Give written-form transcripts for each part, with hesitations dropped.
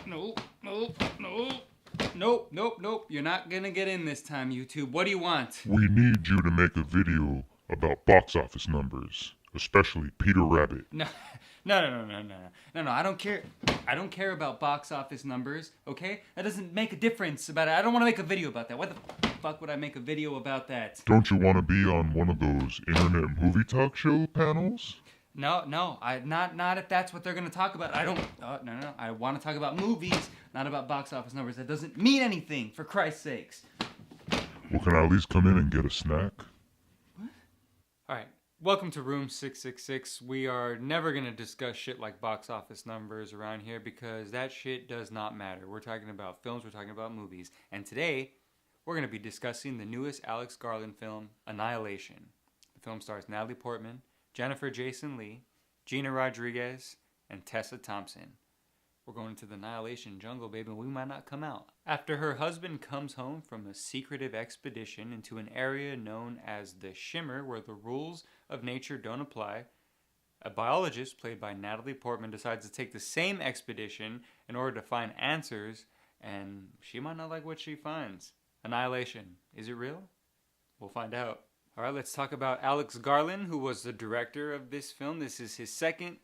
Nope. Nope. You're not gonna get in this time, YouTube. What do you want? We need you to make a video about box office numbers, especially Peter Rabbit. No. I don't care. I don't care about box office numbers, okay? That doesn't make a difference about it. I don't want to make a video about that. Why the fuck would I make a video about that? Don't you want to be on one of those internet movie talk show panels? No, not if that's what they're gonna talk about. I don't. No. I want to talk about movies, not about box office numbers. That doesn't mean anything, for Christ's sakes. Well, can I at least come in and get a snack? What? All right. Welcome to Room 666. We are never gonna discuss shit like box office numbers around here because that shit does not matter. We're talking about films. We're talking about movies. And today, we're gonna be discussing the newest Alex Garland film, Annihilation. The film stars Natalie Portman, Jennifer Jason Leigh, Gina Rodriguez, and Tessa Thompson. We're going into the Annihilation jungle, baby, and we might not come out. After her husband comes home from a secretive expedition into an area known as the Shimmer, where the rules of nature don't apply, a biologist, played by Natalie Portman, decides to take the same expedition in order to find answers, and she might not like what she finds. Annihilation. Is it real? We'll find out. All right, let's talk about Alex Garland, who was the director of this film. This is his second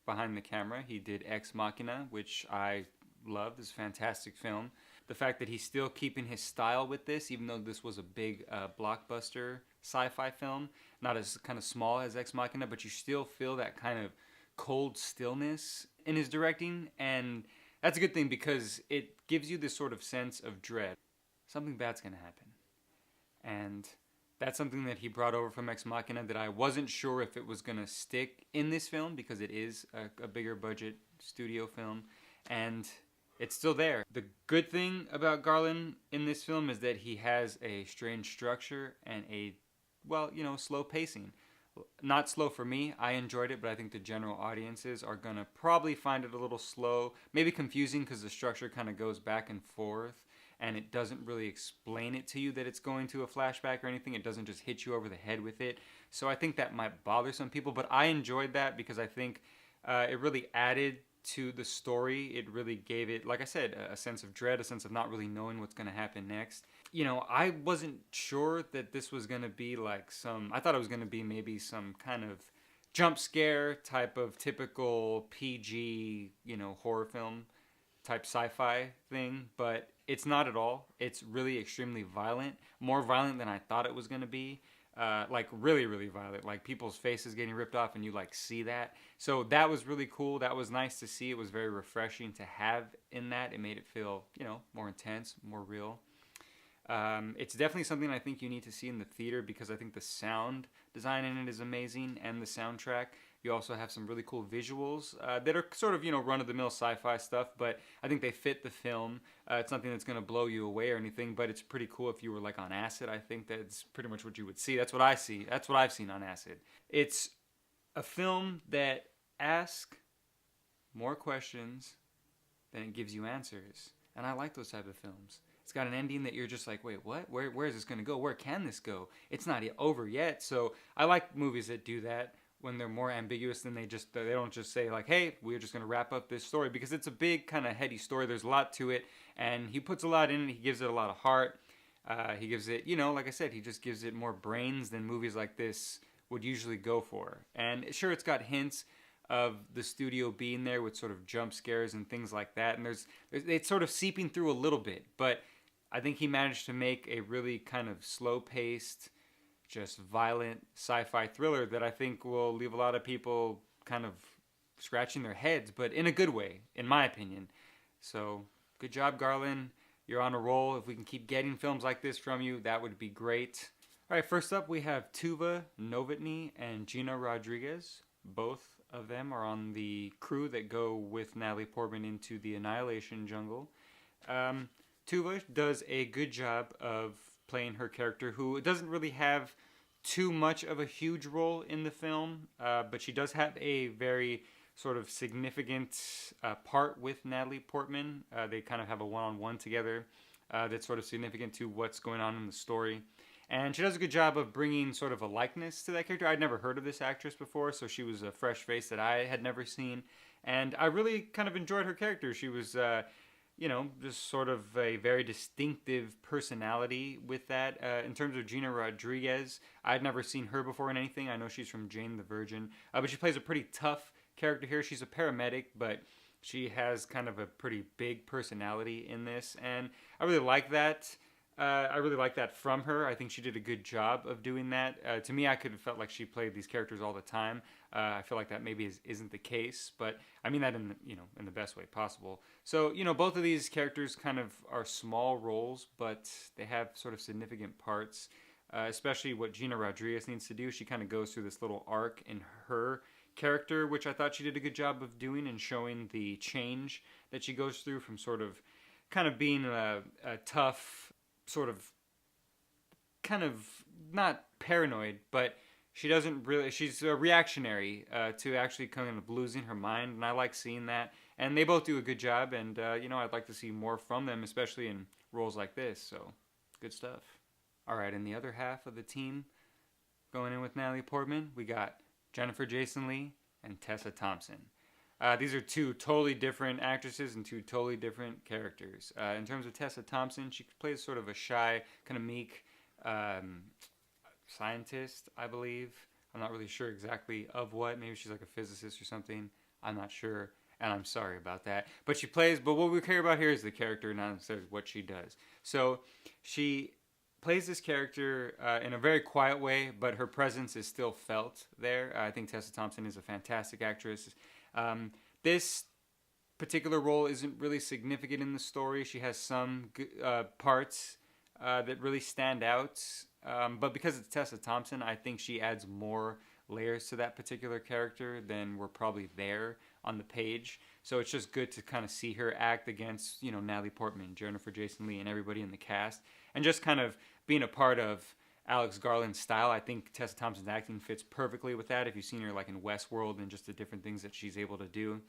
behind the camera. He did Ex Machina, which I love. This is a fantastic film. The fact that he's still keeping his style with this, even though this was a big blockbuster sci-fi film, not as kind of small as Ex Machina, but you still feel that kind of cold stillness in his directing, and that's a good thing because it gives you this sort of sense of dread. Something bad's gonna happen. And that's something that he brought over from Ex Machina that I wasn't sure if it was going to stick in this film because it is a bigger budget studio film, and it's still there. The good thing about Garland in this film is that he has a strange structure and a, slow pacing. Not slow for me. I enjoyed it, but I think the general audiences are going to probably find it a little slow, maybe confusing because the structure kind of goes back and forth. And it doesn't really explain it to you that it's going to a flashback or anything. It doesn't just hit you over the head with it. So I think that might bother some people, but I enjoyed that because I think it really added to the story. It really gave it, like I said, a sense of dread, a sense of not really knowing what's going to happen next. I wasn't sure that this was going to be like I thought it was going to be maybe some kind of jump scare type of typical PG, horror film type sci-fi thing, but it's not at all. It's really extremely violent, more violent than I thought it was going to be. Like really, really violent. Like people's faces getting ripped off and you like see that. So that was really cool. That was nice to see. It was very refreshing to have in that. It made it feel, more intense, more real. It's definitely something I think you need to see in the theater because I think the sound design in it is amazing and the soundtrack. You also have some really cool visuals that are sort of, run-of-the-mill sci-fi stuff, but I think they fit the film. It's nothing that's going to blow you away or anything, but it's pretty cool if you were like on acid. I think that's pretty much what you would see. That's what I see. That's what I've seen on acid. It's a film that asks more questions than it gives you answers, and I like those type of films. It's got an ending that you're just like, wait, what? Where is this going to go? Where can this go? It's not over yet. So I like movies that do that when they're more ambiguous than they don't just say like, hey, we're just going to wrap up this story, because it's a big kind of heady story. There's a lot to it, and he puts a lot in it. He gives it a lot of heart. He gives it, like I said, he just gives it more brains than movies like this would usually go for. And sure, it's got hints of the studio being there with sort of jump scares and things like that, and it's sort of seeping through a little bit, but I think he managed to make a really kind of slow-paced, just violent sci-fi thriller that I think will leave a lot of people kind of scratching their heads, but in a good way, in my opinion. So, good job, Garland. You're on a roll. If we can keep getting films like this from you, that would be great. All right, first up, we have Tuva Novotny and Gina Rodriguez. Both of them are on the crew that go with Natalie Portman into the Annihilation jungle. Tuva does a good job of playing her character, who doesn't really have too much of a huge role in the film, but she does have a very sort of significant part with Natalie Portman. They kind of have a one-on-one together that's sort of significant to what's going on in the story. And she does a good job of bringing sort of a likeness to that character. I'd never heard of this actress before, so she was a fresh face that I had never seen. And I really kind of enjoyed her character. She was, just sort of a very distinctive personality with that. In terms of Gina Rodriguez, I'd never seen her before in anything. I know she's from Jane the Virgin, but she plays a pretty tough character here. She's a paramedic, but she has kind of a pretty big personality in this, and I really like that. I really like that from her. I think she did a good job of doing that. To me, I could have felt like she played these characters all the time. I feel like that maybe isn't the case, but I mean that in the best way possible. So both of these characters kind of are small roles, but they have sort of significant parts. Especially what Gina Rodriguez needs to do. She kind of goes through this little arc in her character, which I thought she did a good job of doing and showing the change that she goes through from sort of kind of being a tough sort of kind of not paranoid, but she's a reactionary to actually kind of losing her mind, and I like seeing that. And they both do a good job, and I'd like to see more from them, especially in roles like this. So good stuff. All right, in the other half of the team, going in with Natalie Portman, we got Jennifer Jason Leigh and Tessa Thompson. These are two totally different actresses and two totally different characters. In terms of Tessa Thompson, she plays sort of a shy, kind of meek scientist, I believe. I'm not really sure exactly of what. Maybe she's like a physicist or something. I'm not sure, and I'm sorry about that. But what we care about here is the character, not necessarily what she does. So she plays this character in a very quiet way, but her presence is still felt there. I think Tessa Thompson is a fantastic actress. This particular role isn't really significant in the story. She has some parts that really stand out, but because it's Tessa Thompson, I think she adds more layers to that particular character than were probably there on the page. So it's just good to kind of see her act against, Natalie Portman, Jennifer Jason Leigh, and everybody in the cast. And just kind of being a part of Alex Garland's style. I think Tessa Thompson's acting fits perfectly with that. If you've seen her like in Westworld and just the different things that she's able to do.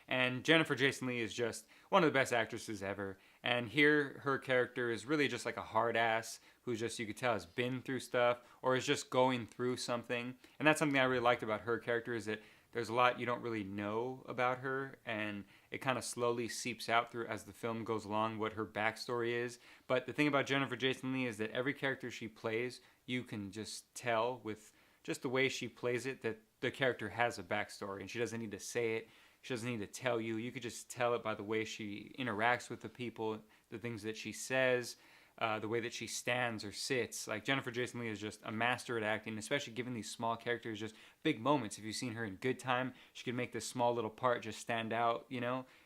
And Jennifer Jason Leigh is just one of the best actresses ever. And here, her character is really just like a hard ass who just, you could tell, has been through stuff or is just going through something. And that's something I really liked about her character, is that there's a lot you don't really know about her, and it kind of slowly seeps out through as the film goes along what her backstory is. But the thing about Jennifer Jason Leigh is that every character she plays, you can just tell with just the way she plays it that the character has a backstory, and she doesn't need to say it. She doesn't need to tell you. You could just tell it by the way she interacts with the people, the things that she says, the way that she stands or sits. Like, Jennifer Jason Leigh is just a master at acting, especially given these small characters, just big moments. If you've seen her in Good Time, she could make this small little part just stand out,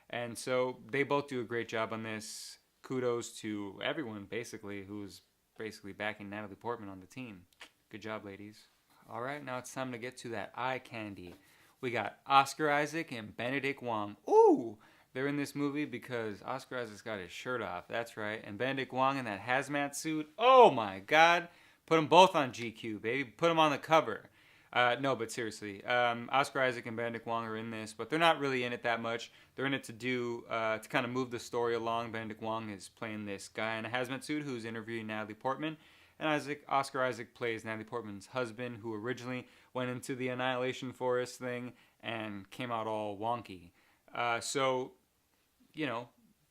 And so they both do a great job on this. Kudos to everyone, basically, who's basically backing Natalie Portman on the team. Good job, ladies. All right, now it's time to get to that eye candy. We got Oscar Isaac and Benedict Wong. Ooh! They're in this movie because Oscar Isaac's got his shirt off. That's right. And Benedict Wong in that hazmat suit. Oh my God. Put them both on GQ, baby. Put them on the cover. No, but seriously. Oscar Isaac and Benedict Wong are in this, but they're not really in it that much. They're in it to kind of move the story along. Benedict Wong is playing this guy in a hazmat suit who's interviewing Natalie Portman. And Oscar Isaac plays Natalie Portman's husband, who originally went into the Annihilation Forest thing and came out all wonky.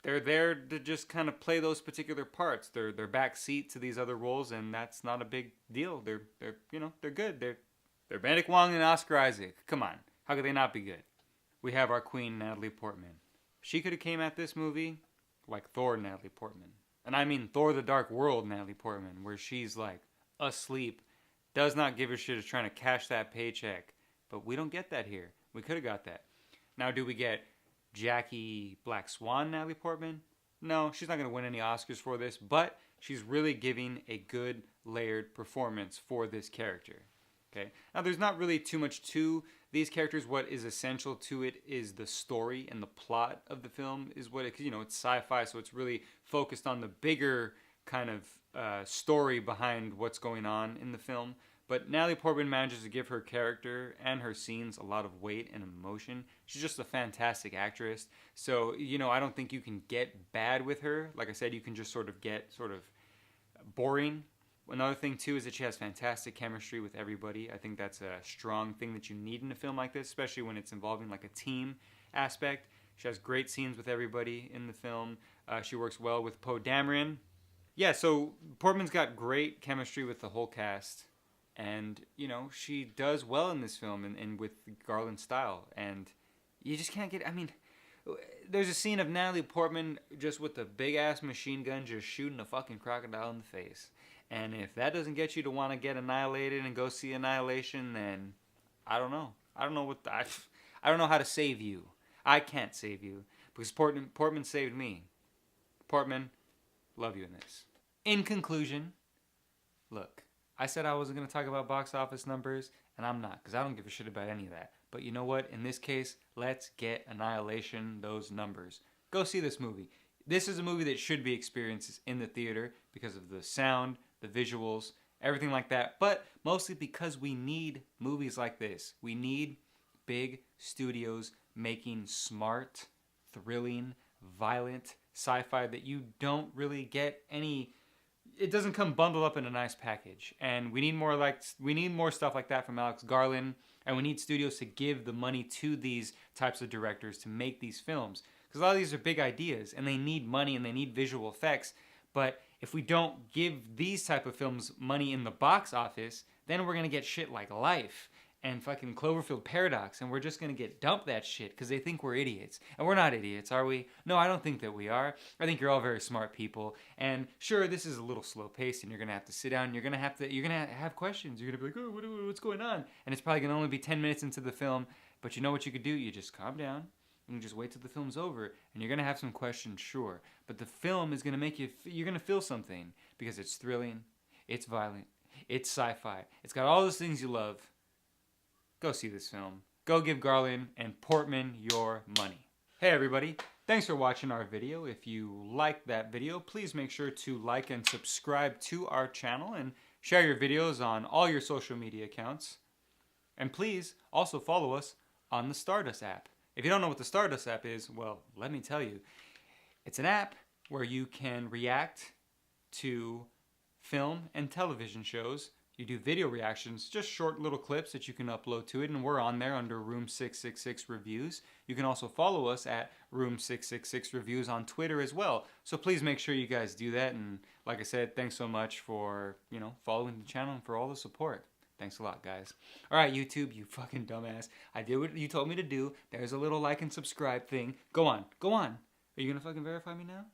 They're there to just kind of play those particular parts. They're back seat to these other roles, and that's not a big deal. They're good. They're Benedict Wong and Oscar Isaac. Come on, how could they not be good? We have our queen, Natalie Portman. She could have came at this movie like Thor, Natalie Portman. And I mean Thor the Dark World, Natalie Portman, where she's like asleep, does not give a shit, is trying to cash that paycheck. But we don't get that here. We could have got that. Now, do we get Jackie Black Swan Natalie Portman? No, she's not going to win any Oscars for this, but she's really giving a good layered performance for this character. Okay. Now, there's not really too much to these characters. What is essential to it is the story and the plot of the film is what it's sci-fi, so it's really focused on the bigger kind of story behind what's going on in the film. But Natalie Portman manages to give her character and her scenes a lot of weight and emotion. She's just a fantastic actress. So, I don't think you can get bad with her. Like I said, you can just sort of get boring. Another thing, too, is that she has fantastic chemistry with everybody. I think that's a strong thing that you need in a film like this, especially when it's involving like a team aspect. She has great scenes with everybody in the film. She works well with Poe Dameron. Yeah, so Portman's got great chemistry with the whole cast. And, you know, she does well in this film and with Garland's style. And you just can't get... I mean, there's a scene of Natalie Portman just with a big-ass machine gun just shooting a fucking crocodile in the face. And if that doesn't get you to want to get annihilated and go see Annihilation, then I don't know. I don't know what... I don't know how to save you. I can't save you. Because Portman saved me. Portman, love you in this. In conclusion, look, I said I wasn't going to talk about box office numbers, and I'm not, because I don't give a shit about any of that. But you know what? In this case, let's get Annihilation those numbers. Go see this movie. This is a movie that should be experienced in the theater because of the sound, the visuals, everything like that. But mostly because we need movies like this. We need big studios making smart, thrilling, violent sci-fi that you don't really get any... It doesn't come bundled up in a nice package. And we need more stuff like that from Alex Garland. And we need studios to give the money to these types of directors to make these films. Because a lot of these are big ideas and they need money and they need visual effects. But if we don't give these type of films money in the box office, then we're going to get shit like Life and fucking Cloverfield Paradox, and we're just gonna get dumped that shit because they think we're idiots. And we're not idiots, are we? No, I don't think that we are. I think you're all very smart people. And sure, this is a little slow paced, and you're gonna have to sit down. And you're gonna have questions. You're gonna be like, oh, what's going on? And it's probably gonna only be 10 minutes into the film. But you know what you could do? You just calm down and you just wait till the film's over. And you're gonna have some questions, sure. But the film is gonna make you. You're gonna feel something because it's thrilling, it's violent, it's sci-fi. It's got all those things you love. Go see this film. Go give Garland and Portman your money. Hey everybody, thanks for watching our video. If you liked that video, please make sure to like and subscribe to our channel and share your videos on all your social media accounts. And please also follow us on the Stardust app. If you don't know what the Stardust app is, well, let me tell you. It's an app where you can react to film and television shows. You do video reactions, just short little clips that you can upload to it, and we're on there under Room 666 Reviews. You can also follow us at Room 666 Reviews on Twitter as well. So please make sure you guys do that, and like I said, thanks so much for, following the channel and for all the support. Thanks a lot, guys. All right, YouTube, you fucking dumbass. I did what you told me to do. There's a little like and subscribe thing. Go on. Are you gonna fucking verify me now?